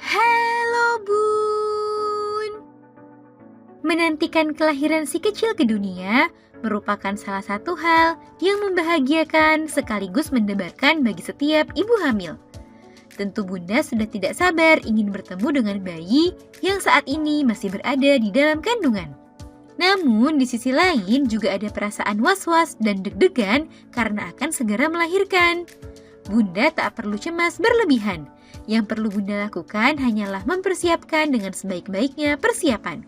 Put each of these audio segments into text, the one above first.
Halo Bun. Menantikan kelahiran si kecil ke dunia merupakan salah satu hal yang membahagiakan sekaligus mendebarkan bagi setiap ibu hamil. Tentu Bunda sudah tidak sabar ingin bertemu dengan bayi yang saat ini masih berada di dalam kandungan. Namun di sisi lain juga ada perasaan was-was dan deg-degan karena akan segera melahirkan. Bunda tak perlu cemas berlebihan. Yang perlu Bunda lakukan hanyalah mempersiapkan dengan sebaik-baiknya persiapan.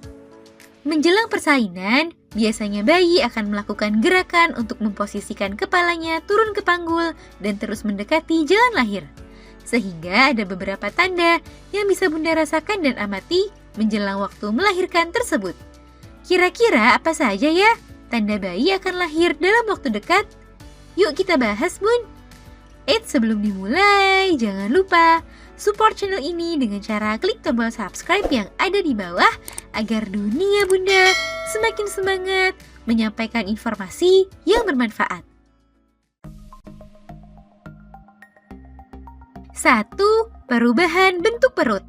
Menjelang persalinan, biasanya bayi akan melakukan gerakan untuk memposisikan kepalanya turun ke panggul dan terus mendekati jalan lahir. Sehingga ada beberapa tanda yang bisa Bunda rasakan dan amati menjelang waktu melahirkan tersebut. Kira-kira apa saja ya tanda bayi akan lahir dalam waktu dekat? Yuk kita bahas, Bun! Sebelum dimulai, jangan lupa support channel ini dengan cara klik tombol subscribe yang ada di bawah agar dunia Bunda semakin semangat menyampaikan informasi yang bermanfaat. 1. Perubahan bentuk perut.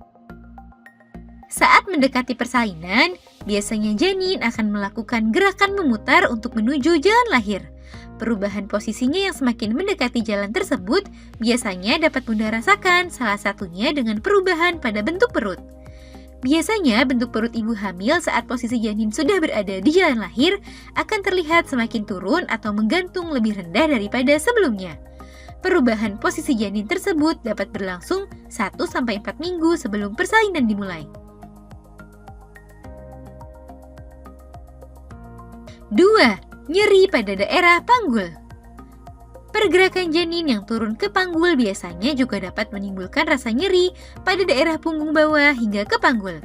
Saat mendekati persalinan, biasanya janin akan melakukan gerakan memutar untuk menuju jalan lahir. Perubahan posisinya yang semakin mendekati jalan tersebut biasanya dapat Bunda rasakan, salah satunya dengan perubahan pada bentuk perut. Biasanya bentuk perut ibu hamil saat posisi janin sudah berada di jalan lahir akan terlihat semakin turun atau menggantung lebih rendah daripada sebelumnya. Perubahan posisi janin tersebut dapat berlangsung 1-4 minggu sebelum persalinan dimulai. 2. Nyeri pada daerah panggul. Pergerakan janin yang turun ke panggul biasanya juga dapat menimbulkan rasa nyeri pada daerah punggung bawah hingga ke panggul.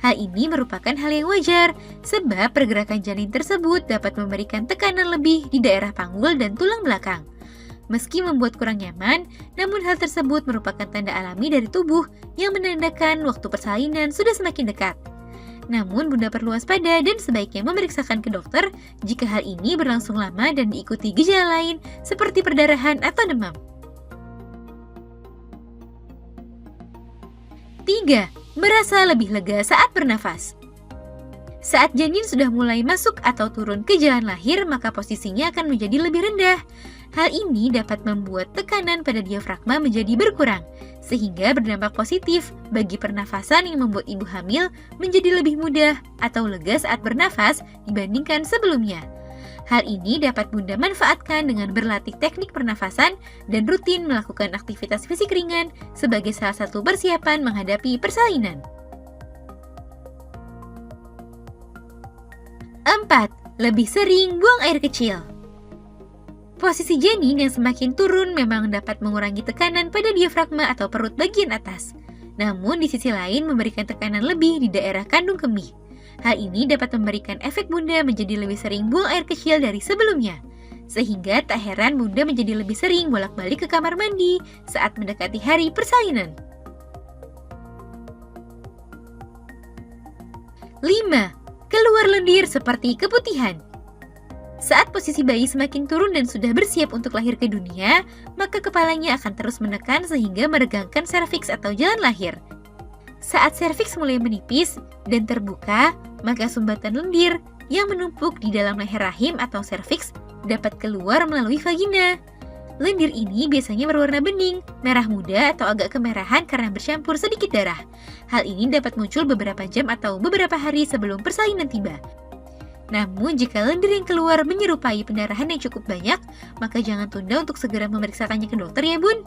Hal ini merupakan hal yang wajar, sebab pergerakan janin tersebut dapat memberikan tekanan lebih di daerah panggul dan tulang belakang. Meski membuat kurang nyaman, namun hal tersebut merupakan tanda alami dari tubuh yang menandakan waktu persalinan sudah semakin dekat. Namun Bunda perlu waspada dan sebaiknya memeriksakan ke dokter jika hal ini berlangsung lama dan diikuti gejala lain seperti perdarahan atau demam. 3. Merasa lebih lega saat bernafas. Saat janin sudah mulai masuk atau turun ke jalan lahir, maka posisinya akan menjadi lebih rendah. Hal ini dapat membuat tekanan pada diafragma menjadi berkurang, sehingga berdampak positif bagi pernafasan yang membuat ibu hamil menjadi lebih mudah atau lega saat bernafas dibandingkan sebelumnya. Hal ini dapat Bunda manfaatkan dengan berlatih teknik pernafasan dan rutin melakukan aktivitas fisik ringan sebagai salah satu persiapan menghadapi persalinan. 4. Lebih sering buang air kecil. Posisi janin yang semakin turun memang dapat mengurangi tekanan pada diafragma atau perut bagian atas. Namun di sisi lain memberikan tekanan lebih di daerah kandung kemih. Hal ini dapat memberikan efek Bunda menjadi lebih sering buang air kecil dari sebelumnya. Sehingga tak heran Bunda menjadi lebih sering bolak-balik ke kamar mandi saat mendekati hari persalinan. 5. Keluar lendir seperti keputihan. Saat posisi bayi semakin turun dan sudah bersiap untuk lahir ke dunia, maka kepalanya akan terus menekan sehingga meregangkan serviks atau jalan lahir. Saat serviks mulai menipis dan terbuka, maka sumbatan lendir yang menumpuk di dalam leher rahim atau serviks dapat keluar melalui vagina. Lendir ini biasanya berwarna bening, merah muda atau agak kemerahan karena bercampur sedikit darah. Hal ini dapat muncul beberapa jam atau beberapa hari sebelum persalinan tiba. Namun jika lendir yang keluar menyerupai pendarahan yang cukup banyak, maka jangan tunda untuk segera memeriksakannya ke dokter ya Bun.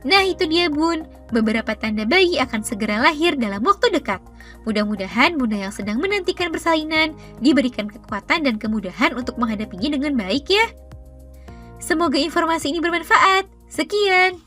Nah itu dia Bun, beberapa tanda bayi akan segera lahir dalam waktu dekat. Mudah-mudahan Bunda yang sedang menantikan persalinan diberikan kekuatan dan kemudahan untuk menghadapinya dengan baik ya. Semoga informasi ini bermanfaat. Sekian.